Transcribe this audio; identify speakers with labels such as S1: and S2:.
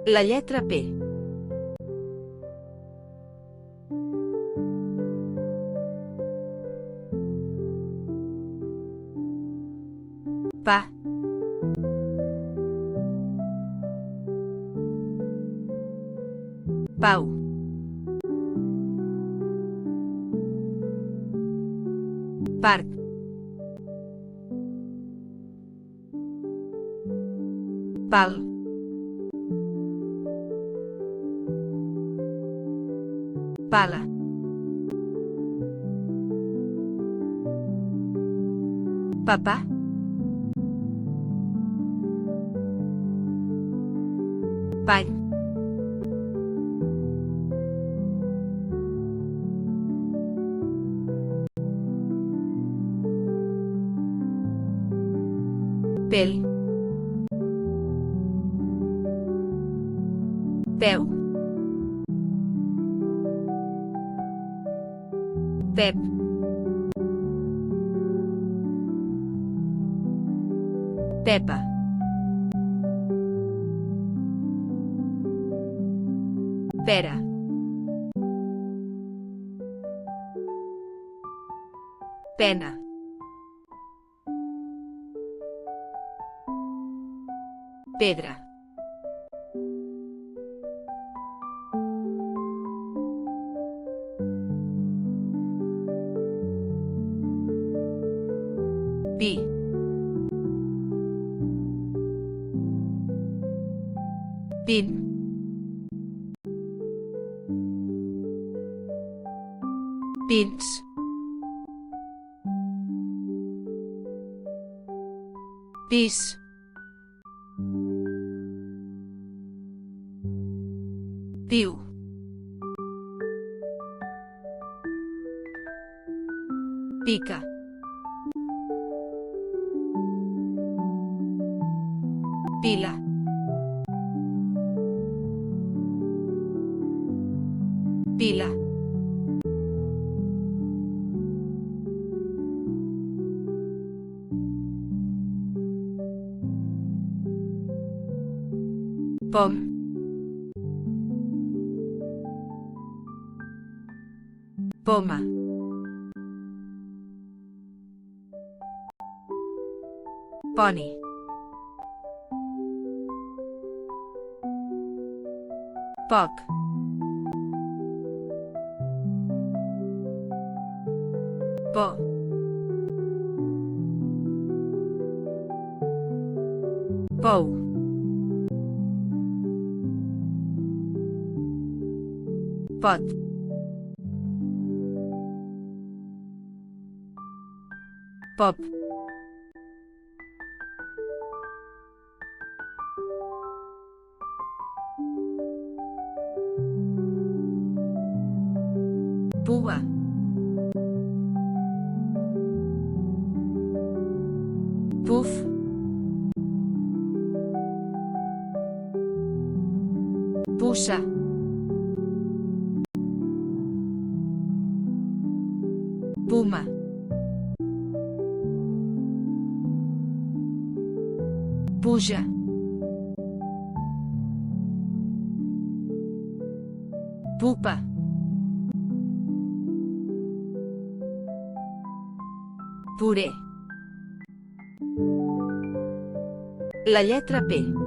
S1: La lletra P. Pa. Pau. Parc. Pal. Pala. Papà. Pany. Pel. Peu. Pep. Pepa. Pera. Pena. Pedra. Pi. Pin. Pins. Pis. Piu. Pica. Pila. Pila. Pom. Poma. Poni. Poc. Po. Pou. Pot. Pop. Pua. Puf. Puça. Puma. Puja. Pupa. Puré. La lletra P.